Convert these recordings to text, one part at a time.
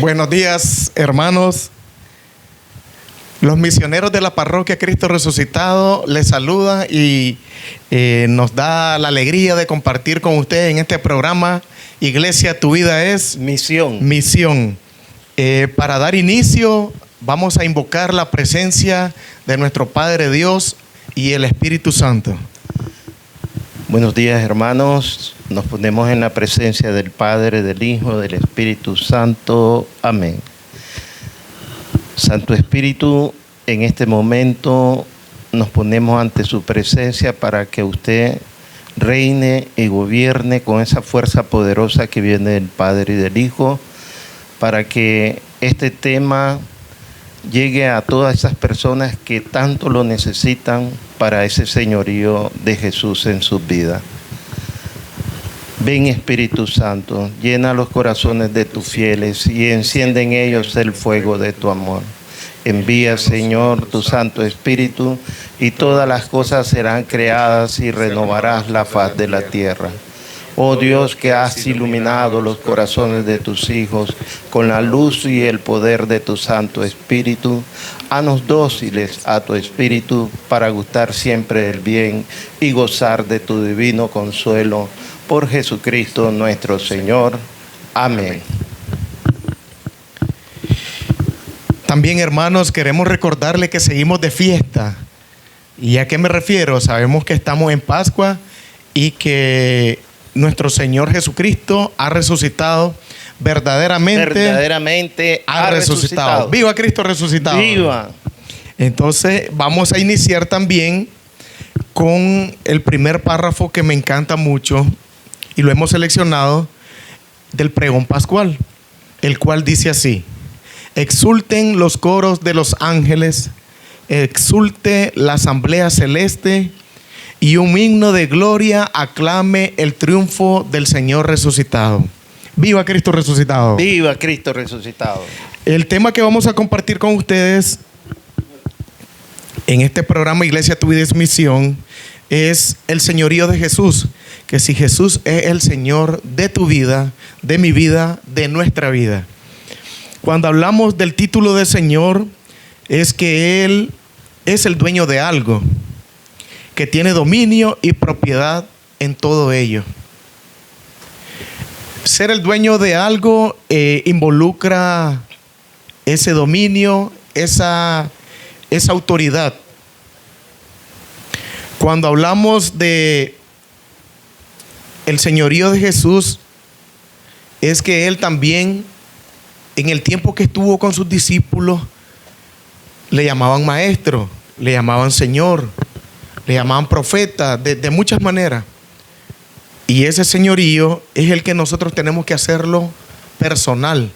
Buenos días, hermanos. Los misioneros de la parroquia Cristo Resucitado les saludan y nos da la alegría de compartir con ustedes en este programa Iglesia, tu vida es misión. Para dar inicio, vamos a invocar la presencia de nuestro Padre Dios y el Espíritu Santo. Buenos días, hermanos. Nos ponemos en la presencia del Padre, del Hijo, del Espíritu Santo. Amén. Santo Espíritu, en este momento nos ponemos ante su presencia para que usted reine y gobierne con esa fuerza poderosa que viene del Padre y del Hijo, para que este tema llegue a todas esas personas que tanto lo necesitan para ese señorío de Jesús en sus vidas. Ven, Espíritu Santo, llena los corazones de tus fieles y enciende en ellos el fuego de tu amor. Envía, Señor, tu Santo Espíritu y todas las cosas serán creadas y renovarás la faz de la tierra. Oh Dios, que has iluminado los corazones de tus hijos con la luz y el poder de tu Santo Espíritu, haznos dóciles a tu Espíritu para gustar siempre del bien y gozar de tu divino consuelo. Por Jesucristo nuestro Señor. Amén. También, hermanos, queremos recordarle que seguimos de fiesta. ¿Y a qué me refiero? Sabemos que estamos en Pascua y que nuestro Señor Jesucristo ha resucitado. Verdaderamente ha resucitado. ¡Viva Cristo resucitado! ¡Viva! Entonces vamos a iniciar también con el primer párrafo que me encanta mucho y lo hemos seleccionado del pregón pascual, el cual dice así: exulten los coros de los ángeles, exulte la asamblea celeste y un himno de gloria aclame el triunfo del Señor resucitado. ¡Viva Cristo resucitado! ¡Viva Cristo resucitado! El tema que vamos a compartir con ustedes en este programa Iglesia, tu vida es misión, es el señorío de Jesús. Que si Jesús es el Señor de tu vida, de mi vida, de nuestra vida. Cuando hablamos del título de Señor, es que Él es el dueño de algo, que tiene dominio y propiedad en todo ello. Ser el dueño de algo involucra ese dominio, esa autoridad. Cuando hablamos de el señorío de Jesús, es que Él también, en el tiempo que estuvo con sus discípulos, le llamaban maestro, le llamaban Señor, le llamaban profeta, de muchas maneras. Y ese señorío es el que nosotros tenemos que hacerlo personal,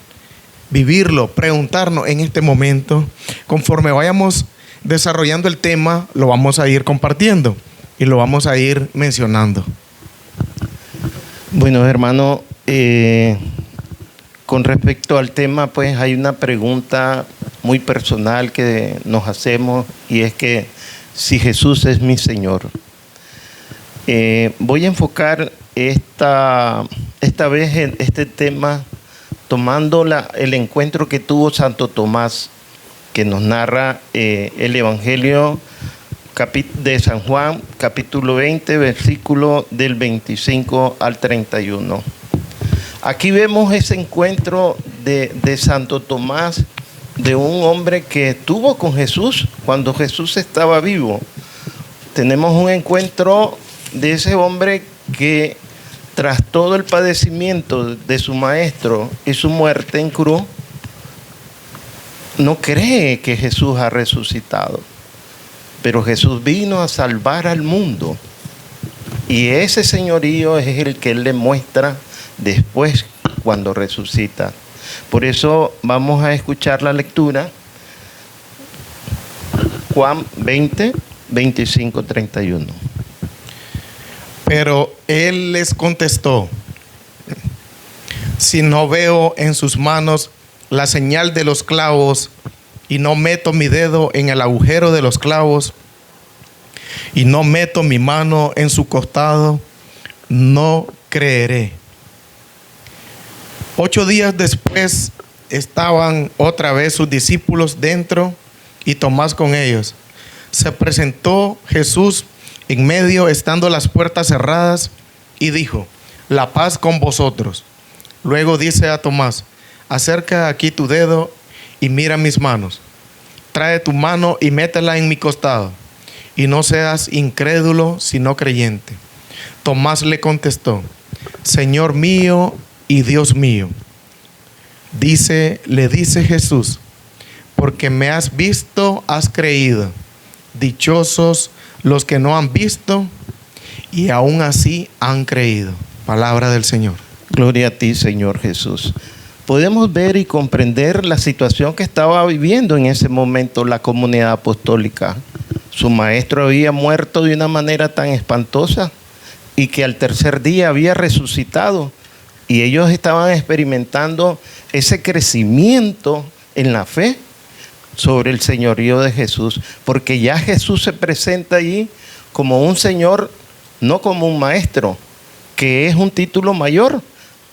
vivirlo, preguntarnos en este momento. Conforme vayamos desarrollando el tema, lo vamos a ir compartiendo y lo vamos a ir mencionando. Bueno, hermano, con respecto al tema, pues hay una pregunta muy personal que nos hacemos, y es que si Jesús es mi Señor. Voy a enfocar esta vez en este tema tomando el encuentro que tuvo Santo Tomás, que nos narra el Evangelio de San Juan, capítulo 20, versículo del 25 al 31. Aquí vemos ese encuentro de Santo Tomás, de un hombre que estuvo con Jesús cuando Jesús estaba vivo. Tenemos un encuentro de ese hombre que, tras todo el padecimiento de su maestro y su muerte en cruz, no cree que Jesús ha resucitado. Pero Jesús vino a salvar al mundo. Y ese señorío es el que Él le muestra después cuando resucita. Por eso vamos a escuchar la lectura. Juan 20, 25, 31. Pero Él les contestó: si no veo en sus manos la señal de los clavos, y no meto mi dedo en el agujero de los clavos, y no meto mi mano en su costado, no creeré. 8 días después estaban otra vez sus discípulos dentro y Tomás con ellos. Se presentó Jesús en medio, estando las puertas cerradas, y dijo: la paz con vosotros. Luego dice a Tomás: acerca aquí tu dedo y mira mis manos. Trae tu mano y métela en mi costado, y no seas incrédulo, sino creyente. Tomás le contestó: Señor mío y Dios mío. Le dice Jesús: porque me has visto, has creído. Dichosos los que no han visto y aún así han creído. Palabra del Señor. Gloria a ti, Señor Jesús. Podemos ver y comprender la situación que estaba viviendo en ese momento la comunidad apostólica. Su maestro había muerto de una manera tan espantosa y que al tercer día había resucitado. Y ellos estaban experimentando ese crecimiento en la fe sobre el señorío de Jesús, porque ya Jesús se presenta allí como un Señor, no como un maestro, que es un título mayor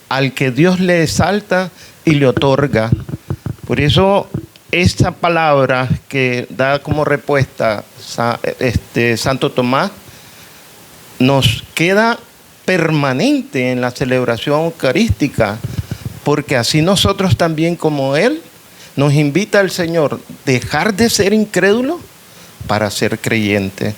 al que Dios le exalta y le otorga. Por eso esta palabra que da como respuesta Santo Tomás nos queda permanente en la celebración eucarística, porque así nosotros también, como Él, nos invita al Señor dejar de ser incrédulo para ser creyente.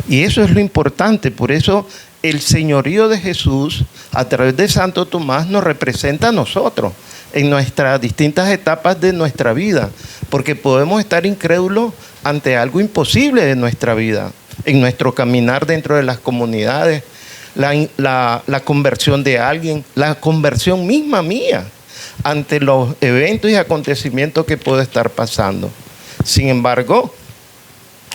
Y eso es lo importante. Por eso el señorío de Jesús a través de Santo Tomás nos representa a nosotros en nuestras distintas etapas de nuestra vida, porque podemos estar incrédulos ante algo imposible de nuestra vida, en nuestro caminar dentro de las comunidades, la conversión de alguien, la conversión misma mía ante los eventos y acontecimientos que puedo estar pasando. Sin embargo,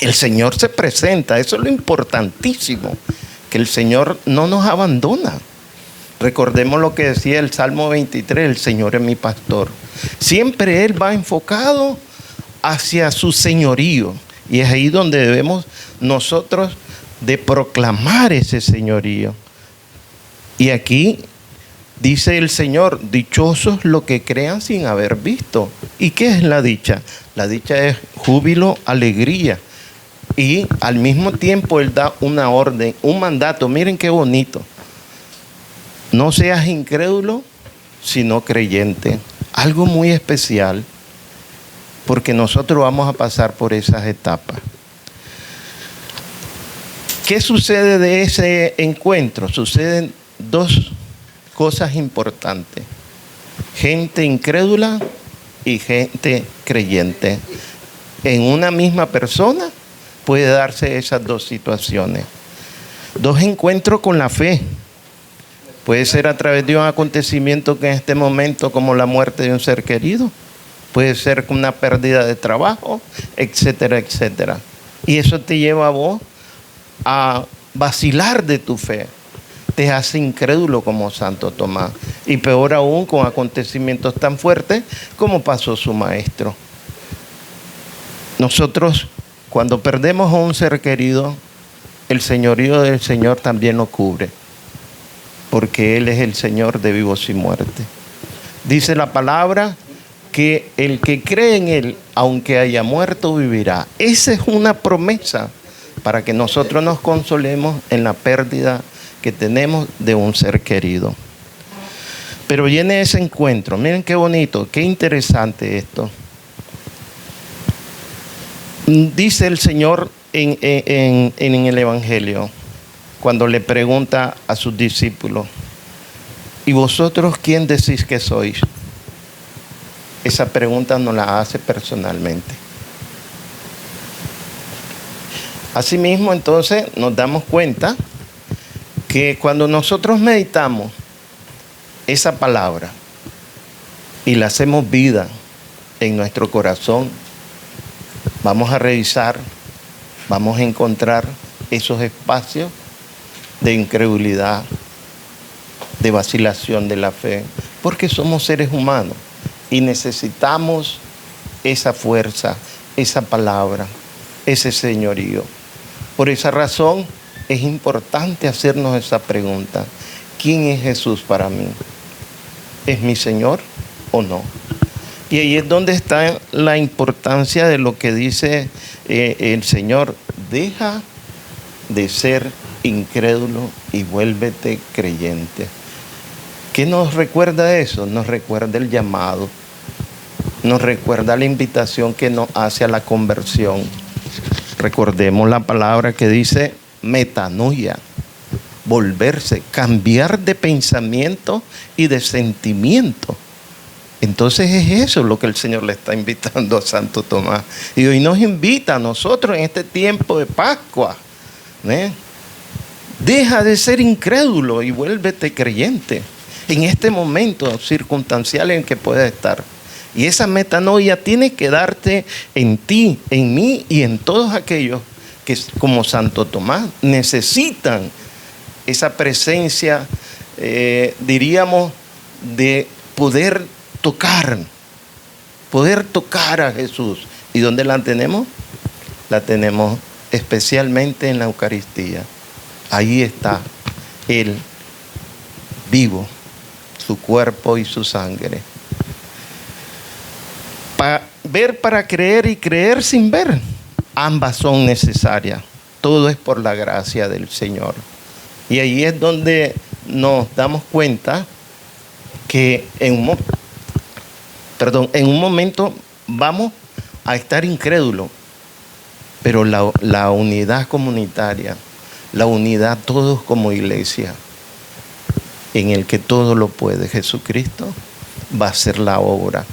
el Señor se presenta. Eso es lo importantísimo, que el Señor no nos abandona. Recordemos lo que decía el Salmo 23, el Señor es mi pastor. Siempre Él va enfocado hacia su señorío, y es ahí donde debemos nosotros de proclamar ese señorío. Y aquí dice el Señor: dichosos los que crean sin haber visto. ¿Y qué es la dicha? La dicha es júbilo, alegría. Y al mismo tiempo Él da una orden, un mandato. Miren qué bonito: no seas incrédulo, sino creyente. Algo muy especial, porque nosotros vamos a pasar por esas etapas. ¿Qué sucede de ese encuentro? Suceden dos cosas importantes: gente incrédula y gente creyente. En una misma persona puede darse esas dos situaciones. Dos encuentros con la fe. Puede ser a través de un acontecimiento que en este momento, como la muerte de un ser querido. Puede ser con una pérdida de trabajo, etcétera, etcétera. Y eso te lleva a vos a vacilar de tu fe. Te hace incrédulo como Santo Tomás. Y peor aún con acontecimientos tan fuertes como pasó su maestro. Nosotros, cuando perdemos a un ser querido, el señorío del Señor también lo cubre, porque Él es el Señor de vivos y muerte. Dice la palabra que el que cree en Él, aunque haya muerto, vivirá. Esa es una promesa para que nosotros nos consolemos en la pérdida que tenemos de un ser querido. Pero viene ese encuentro. Miren qué bonito, qué interesante esto. Dice el Señor en el Evangelio, cuando le pregunta a sus discípulos: ¿y vosotros quién decís que sois? Esa pregunta nos la hace personalmente. Asimismo, entonces, nos damos cuenta que cuando nosotros meditamos esa palabra y la hacemos vida en nuestro corazón, vamos a revisar, vamos a encontrar esos espacios de incredulidad, de vacilación de la fe, porque somos seres humanos y necesitamos esa fuerza, esa palabra, ese señorío. Por esa razón es importante hacernos esa pregunta: ¿quién es Jesús para mí? ¿Es mi Señor o no? Y ahí es donde está la importancia de lo que dice el Señor. Deja de ser incrédulo y vuélvete creyente. ¿Qué nos recuerda eso? Nos recuerda el llamado. Nos recuerda la invitación que nos hace a la conversión. Recordemos la palabra que dice metanoia. Volverse, cambiar de pensamiento y de sentimiento. Entonces es eso lo que el Señor le está invitando a Santo Tomás. Y hoy nos invita a nosotros en este tiempo de Pascua. Deja de ser incrédulo y vuélvete creyente. En este momento circunstancial en que puedas estar. Y esa metanoia tiene que darte en ti, en mí y en todos aquellos que, como Santo Tomás, necesitan esa presencia, diríamos, de poder tocar a Jesús. ¿Y dónde la tenemos? La tenemos especialmente en la Eucaristía. Ahí está Él, vivo, su cuerpo y su sangre. Ver para creer y creer sin ver, ambas son necesarias. Todo es por la gracia del Señor. Y ahí es donde nos damos cuenta que en un momento vamos a estar incrédulos, pero la unidad comunitaria, la unidad todos como iglesia, en el que todo lo puede Jesucristo, va a ser la obra.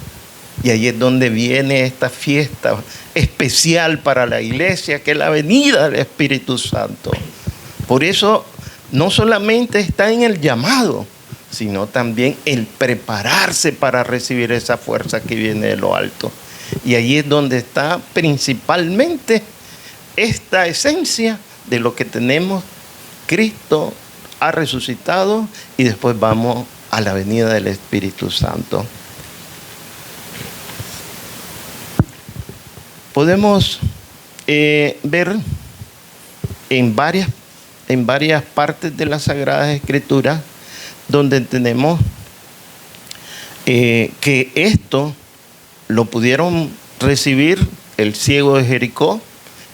Y ahí es donde viene esta fiesta especial para la iglesia, que es la venida del Espíritu Santo. Por eso no solamente está en el llamado, sino también el prepararse para recibir esa fuerza que viene de lo alto. Y ahí es donde está principalmente esta esencia de lo que tenemos. Cristo ha resucitado y después vamos a la venida del Espíritu Santo. Podemos ver en varias partes de las Sagradas Escrituras donde tenemos que esto lo pudieron recibir el ciego de Jericó,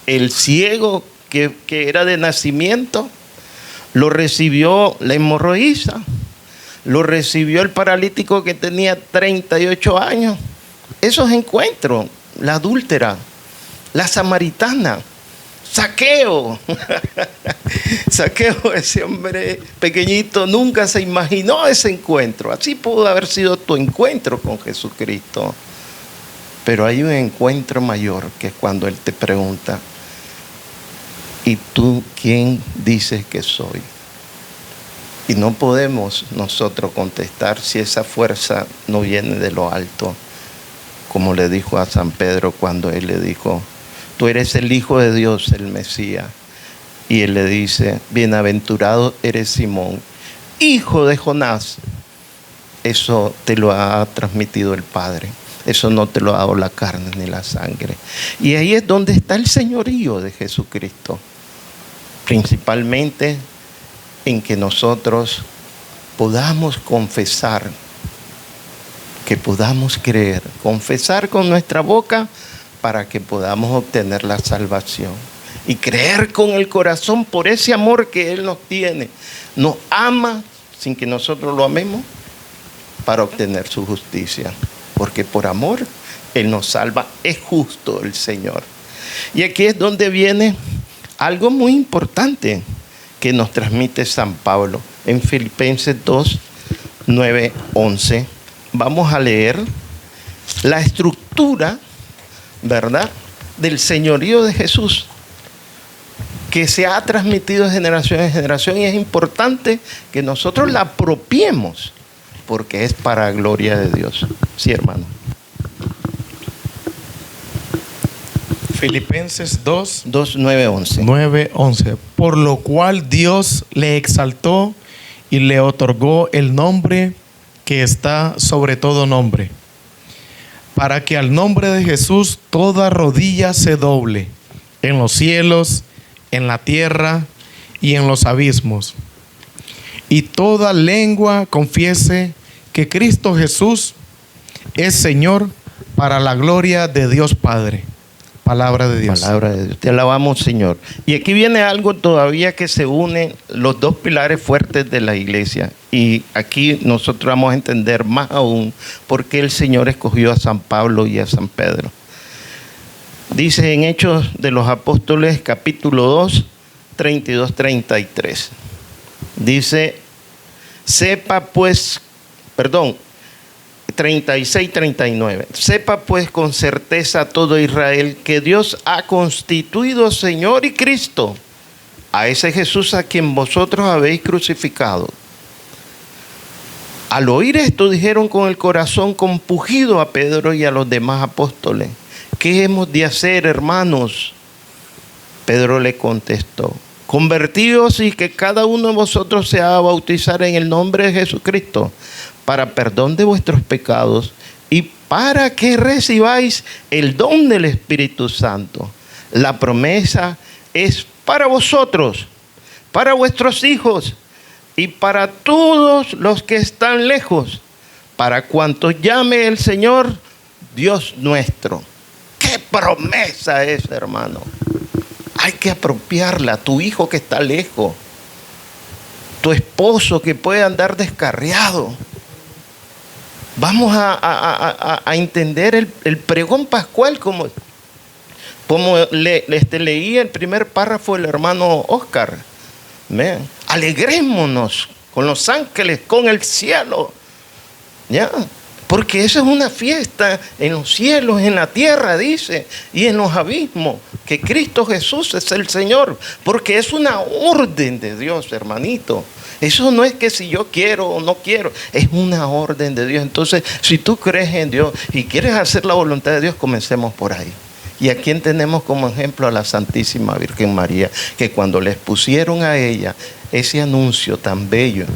el ciego que era de nacimiento, lo recibió la hemorroísa, lo recibió el paralítico que tenía 38 años. Esos encuentros, la adúltera, la samaritana, Zaqueo. Zaqueo, ese hombre pequeñito, nunca se imaginó ese encuentro. Así pudo haber sido tu encuentro con Jesucristo. Pero hay un encuentro mayor, que es cuando Él te pregunta: ¿y tú quién dices que soy? Y no podemos nosotros contestar si esa fuerza no viene de lo alto, como le dijo a San Pedro cuando Él le dijo: tú eres el Hijo de Dios, el Mesías. Y Él le dice: bienaventurado eres Simón, hijo de Jonás. Eso te lo ha transmitido el Padre. Eso no te lo ha dado la carne ni la sangre. Y ahí es donde está el señorío de Jesucristo. Principalmente en que nosotros podamos confesar, que podamos creer, confesar con nuestra boca para que podamos obtener la salvación. Y creer con el corazón por ese amor que Él nos tiene. Nos ama sin que nosotros lo amemos para obtener su justicia. Porque por amor Él nos salva. Es justo el Señor. Y aquí es donde viene algo muy importante que nos transmite San Pablo. En Filipenses 2, 9, 11. Vamos a leer la estructura, ¿verdad?, del señorío de Jesús, que se ha transmitido de generación en generación, y es importante que nosotros la apropiemos porque es para gloria de Dios. Sí, hermano. Filipenses 2, 9, 11. 9, 11. Por lo cual Dios le exaltó y le otorgó el nombre que está sobre todo nombre, para que al nombre de Jesús toda rodilla se doble, en los cielos, en la tierra y en los abismos, y toda lengua confiese que Cristo Jesús es Señor para la gloria de Dios Padre. Palabra de Dios. Palabra de Dios. Te alabamos, Señor. Y aquí viene algo todavía que se une los dos pilares fuertes de la iglesia. Y aquí nosotros vamos a entender más aún por qué el Señor escogió a San Pablo y a San Pedro. Dice en Hechos de los Apóstoles, capítulo 2, 32-33. Dice, 36-39. Sepa pues con certeza todo Israel que Dios ha constituido Señor y Cristo a ese Jesús a quien vosotros habéis crucificado. Al oír esto dijeron con el corazón compungido a Pedro y a los demás apóstoles: ¿qué hemos de hacer, hermanos? Pedro le contestó: convertíos y que cada uno de vosotros se haga bautizar en el nombre de Jesucristo para perdón de vuestros pecados y para que recibáis el don del Espíritu Santo. La promesa es para vosotros, para vuestros hijos y para todos los que están lejos, para cuantos llame el Señor Dios nuestro. ¡Qué promesa es, hermano! Hay que apropiarla. Tu hijo que está lejos, tu esposo que puede andar descarriado. Vamos a entender el pregón pascual como leía el primer párrafo del hermano Oscar. Alegrémonos con los ángeles, con el cielo. ¿Ya? Porque eso es una fiesta en los cielos, en la tierra, dice, y en los abismos, que Cristo Jesús es el Señor, porque es una orden de Dios, hermanito. Eso no es que si yo quiero o no quiero, es una orden de Dios. Entonces, si tú crees en Dios y quieres hacer la voluntad de Dios, comencemos por ahí. ¿Y a quién tenemos como ejemplo? A la Santísima Virgen María, que cuando les pusieron a ella ese anuncio tan bello,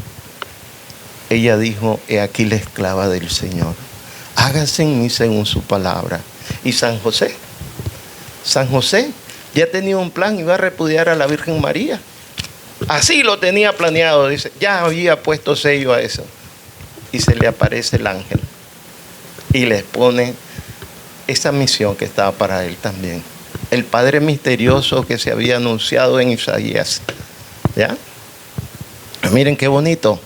ella dijo: he aquí la esclava del Señor, hágase en mí según su palabra. Y San José ya tenía un plan, iba a repudiar a la Virgen María. Así lo tenía planeado, dice, ya había puesto sello a eso. Y se le aparece el ángel y le pone esa misión que estaba para él también. El Padre misterioso que se había anunciado en Isaías. ¿Ya? Miren qué bonito.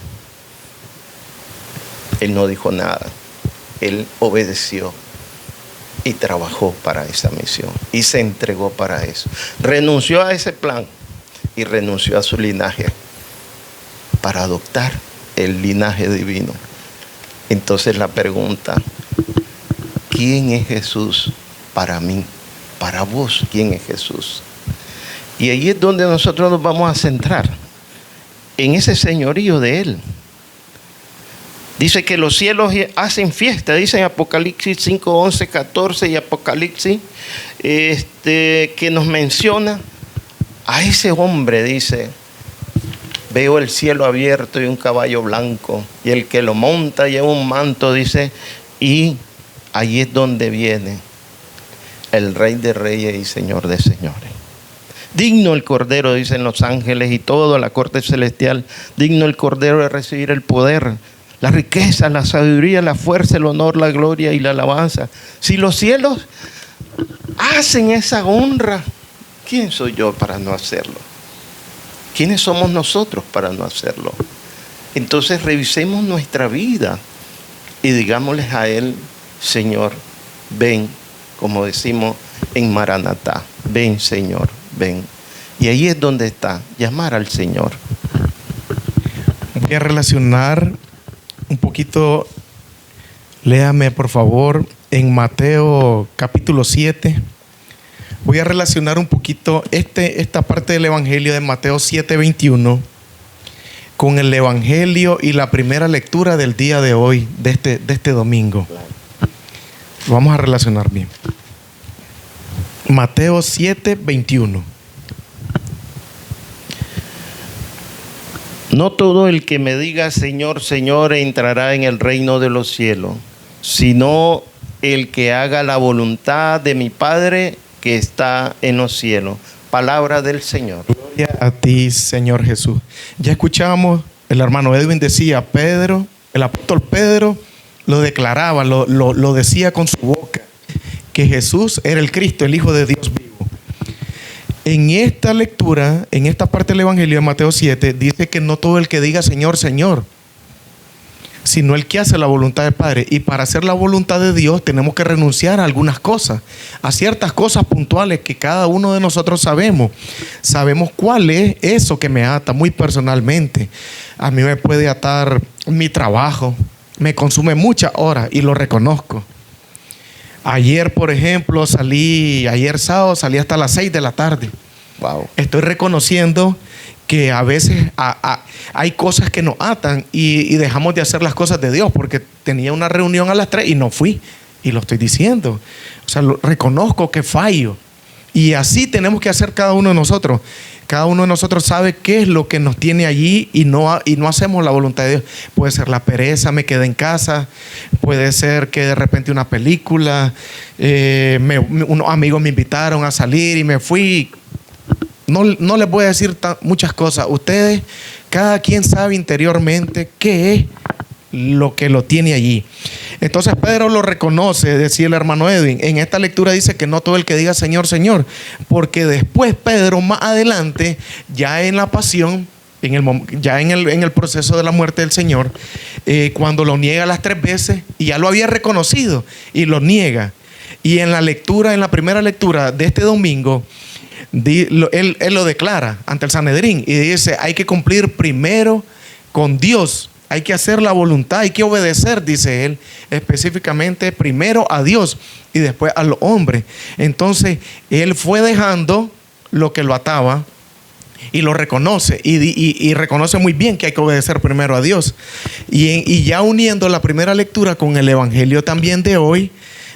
Él no dijo nada. Él obedeció y trabajó para esa misión. Y se entregó para eso. Renunció a ese plan y renunció a su linaje para adoptar el linaje divino. Entonces la pregunta: ¿quién es Jesús para mí? Para vos, ¿quién es Jesús? Y ahí es donde nosotros nos vamos a centrar, en ese señorío de Él. Dice que los cielos hacen fiesta, dice en Apocalipsis 5, 11, 14 y Apocalipsis, que nos menciona a ese hombre. Dice: veo el cielo abierto y un caballo blanco, y el que lo monta lleva un manto, dice, y ahí es donde viene el Rey de Reyes y Señor de Señores. Digno el Cordero, dicen los ángeles y toda la corte celestial, digno el Cordero de recibir el poder, la riqueza, la sabiduría, la fuerza, el honor, la gloria y la alabanza. Si los cielos hacen esa honra, ¿quién soy yo para no hacerlo? ¿Quiénes somos nosotros para no hacerlo? Entonces revisemos nuestra vida y digámosles a Él: Señor, ven, como decimos en Maranatá, ven, Señor, ven. Y ahí es donde está, llamar al Señor. Voy a relacionar un poquito, léame por favor, en Mateo capítulo 7. Voy a relacionar un poquito esta parte del Evangelio de Mateo 7:21 con el Evangelio y la primera lectura del día de hoy, de este domingo. Lo vamos a relacionar bien. Mateo 7:21. No todo el que me diga Señor, Señor entrará en el reino de los cielos, sino el que haga la voluntad de mi Padre que está en los cielos. Palabra del Señor. Gloria a ti, Señor Jesús. Ya escuchamos, el hermano Edwin decía: Pedro El apóstol Pedro lo declaraba, lo decía con su boca, que Jesús era el Cristo, el Hijo de Dios vivo. En esta lectura, en esta parte del Evangelio de Mateo 7, dice que no todo el que diga Señor, Señor, sino el que hace la voluntad del Padre. Y para hacer la voluntad de Dios tenemos que renunciar a algunas cosas, a ciertas cosas puntuales que cada uno de nosotros sabemos. Sabemos cuál es eso que me ata muy personalmente. A mí me puede atar mi trabajo, me consume muchas horas y lo reconozco. Ayer, por ejemplo, ayer sábado salí hasta las 6 de la tarde. Wow. Estoy reconociendo que a veces hay cosas que nos atan y dejamos de hacer las cosas de Dios, porque tenía una reunión a las 3 y no fui. Y lo estoy diciendo. O sea, reconozco que fallo. Y así tenemos que hacer cada uno de nosotros. Cada uno de nosotros sabe qué es lo que nos tiene allí y no hacemos la voluntad de Dios. Puede ser la pereza, me quedé en casa. Puede ser que de repente una película, unos amigos me invitaron a salir y me fui. No les voy a decir muchas cosas. Ustedes, cada quien sabe interiormente qué es lo que lo tiene allí. Entonces Pedro lo reconoce, decía el hermano Edwin. En esta lectura dice que no todo el que diga Señor, Señor, porque después Pedro más adelante, ya en la pasión, en el proceso de la muerte del Señor, cuando lo niega las 3 veces, y ya lo había reconocido y lo niega. Y en la primera lectura de este domingo, él lo declara ante el Sanedrín y dice: hay que cumplir primero con Dios. Hay que hacer la voluntad, hay que obedecer, dice él, específicamente primero a Dios y después a los hombres. Entonces, él fue dejando lo que lo ataba y lo reconoce y reconoce muy bien que hay que obedecer primero a Dios. Y ya uniendo la primera lectura con el Evangelio también de hoy,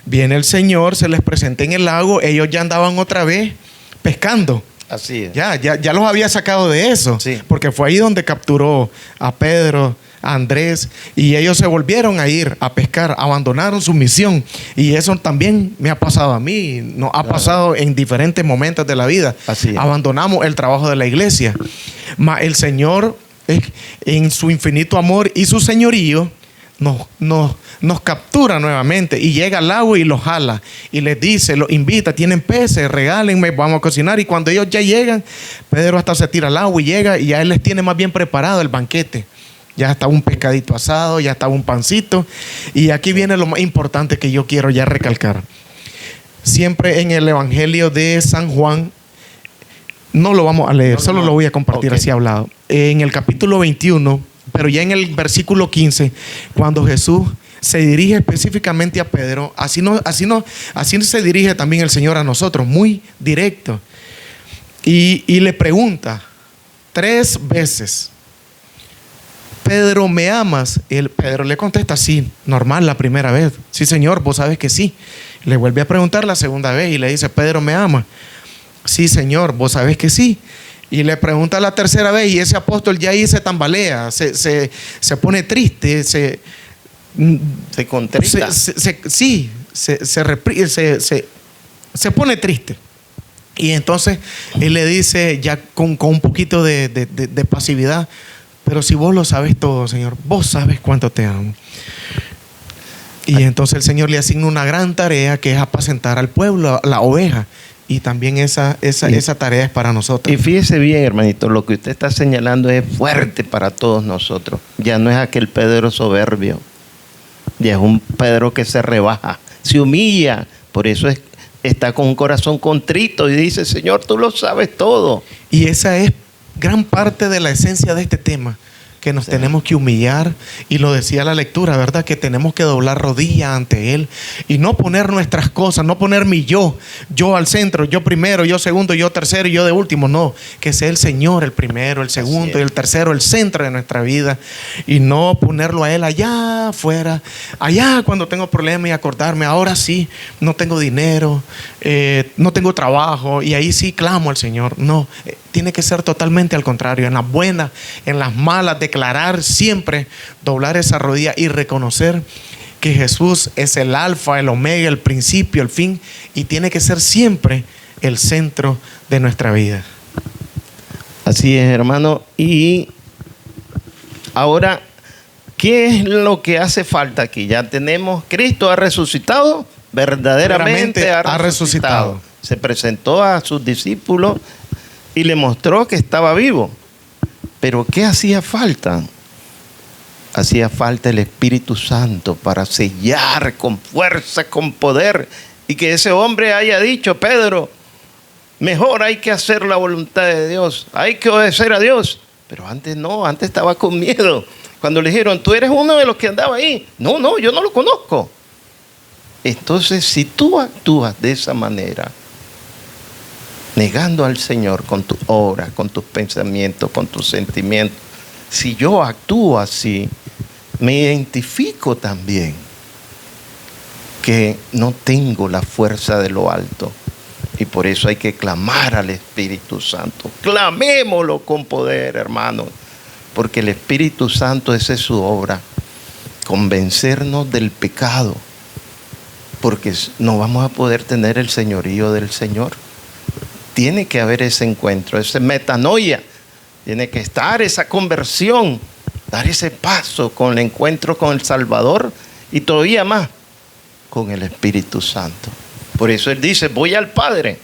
viene el Señor, se les presenta en el lago, ellos ya andaban otra vez pescando. Así es. Ya los había sacado de eso, sí, porque fue ahí donde capturó a Pedro, a Andrés, y ellos se volvieron a ir a pescar, abandonaron su misión. Y eso también me ha pasado a mí, nos ha pasado en diferentes momentos de la vida. Así es. Abandonamos el trabajo de la iglesia. Mas el Señor, en su infinito amor y su señorío, nos captura nuevamente y llega al lago y los jala y les dice, los invita: tienen peces, regálenme, vamos a cocinar. Y cuando ellos ya llegan, Pedro hasta se tira al agua y llega, y ya él les tiene más bien preparado el banquete. Ya estaba un pescadito asado, ya estaba un pancito. Y aquí viene lo más importante que yo quiero ya recalcar. Siempre en el Evangelio de San Juan, no lo vamos a leer, solo lo voy a compartir así hablado. En el capítulo 21, pero ya en el versículo 15, cuando Jesús se dirige específicamente a Pedro, así se dirige también el Señor a nosotros, muy directo. Y le pregunta 3 veces: Pedro, ¿me amas? Pedro le contesta sí, normal, la primera vez. Sí, Señor, vos sabes que sí. Le vuelve a preguntar la segunda vez y le dice: Pedro, ¿me amas? Sí, Señor, vos sabes que sí. Y le pregunta la tercera vez, y ese apóstol ya ahí se tambalea, se pone triste, se contrita. Se pone triste. Y entonces él le dice, ya con un poquito de pasividad: pero si vos lo sabes todo, Señor, vos sabes cuánto te amo. Y entonces el Señor le asigna una gran tarea, que es apacentar al pueblo, la oveja. Y también esa tarea es para nosotros. Y fíjese bien, hermanito, lo que usted está señalando es fuerte para todos nosotros. Ya no es aquel Pedro soberbio, ya es un Pedro que se rebaja, se humilla. Por eso está con un corazón contrito y dice: Señor, tú lo sabes todo. Y esa es gran parte de la esencia de este tema, que nos tenemos que humillar, y lo decía la lectura, ¿verdad? Que tenemos que doblar rodillas ante Él y no poner nuestras cosas, no poner mi yo al centro, yo primero, yo segundo, yo tercero y yo de último. No, que sea el Señor el primero, el segundo y el tercero, el centro de nuestra vida, y no ponerlo a Él allá afuera, allá cuando tengo problemas, y acordarme: ahora sí, no tengo dinero, no tengo trabajo, y ahí sí clamo al Señor. No, tiene que ser totalmente al contrario, en las buenas, en las malas, declarar siempre, doblar esa rodilla y reconocer que Jesús es el alfa, el omega, el principio, el fin, y tiene que ser siempre el centro de nuestra vida. Así es, hermano. Y ahora ¿Qué es lo que hace falta aquí? Ya tenemos, Cristo ha resucitado, verdaderamente ha resucitado. Se presentó a sus discípulos y le mostró que estaba vivo. Pero ¿qué hacía falta? Hacía falta el Espíritu Santo para sellar con fuerza, con poder, y que ese hombre haya dicho: Pedro, mejor hay que hacer la voluntad de Dios, hay que obedecer a Dios. Pero antes no, antes estaba con miedo. Cuando le dijeron: tú eres uno de los que andaba ahí. No, yo no lo conozco. Entonces, si tú actúas de esa manera, negando al Señor con tus obras, con tus pensamientos, con tus sentimientos, si yo actúo así, me identifico también que no tengo la fuerza de lo alto. Y por eso hay que clamar al Espíritu Santo. Clamémoslo con poder, hermanos. Porque el Espíritu Santo, esa es su obra. Convencernos del pecado. Porque no vamos a poder tener el señorío del Señor. Tiene que haber ese encuentro, esa metanoia. Tiene que estar esa conversión. Dar ese paso con el encuentro con el Salvador. Y todavía más, con el Espíritu Santo. Por eso Él dice: voy al Padre.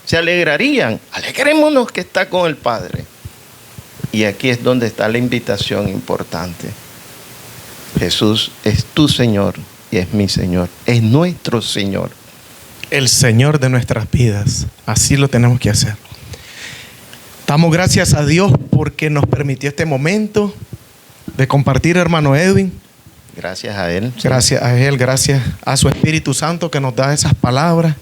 Se alegrarían. Alegrémonos que está con el Padre. Y aquí es donde está la invitación importante. Jesús es tu Señor y es mi Señor. Es nuestro Señor. El Señor de nuestras vidas. Así lo tenemos que hacer. Damos gracias a Dios porque nos permitió este momento de compartir, hermano Edwin. Gracias a Él. Gracias a Él, gracias a su Espíritu Santo que nos da esas palabras.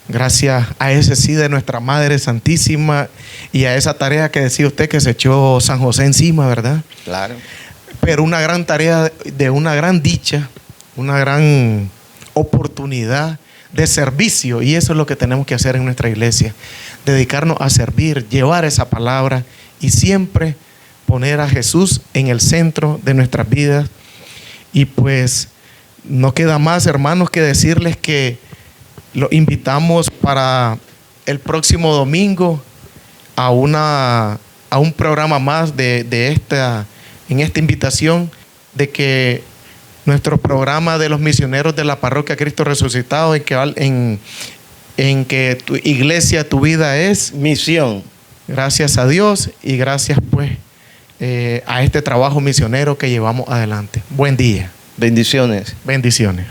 Gracias a ese sí de nuestra Madre Santísima y a esa tarea que decía usted que se echó San José encima, ¿verdad? Claro. Pero una gran tarea de una gran dicha, una gran oportunidad de servicio, y eso es lo que tenemos que hacer en nuestra iglesia: dedicarnos a servir, llevar esa palabra y siempre poner a Jesús en el centro de nuestras vidas. Y pues no queda más, hermanos, que decirles que los invitamos para el próximo domingo a un programa más en esta invitación de que nuestro programa de los misioneros de la parroquia Cristo Resucitado, en que tu iglesia, tu vida es misión. Gracias a Dios y gracias pues a este trabajo misionero que llevamos adelante. Buen día. Bendiciones. Bendiciones.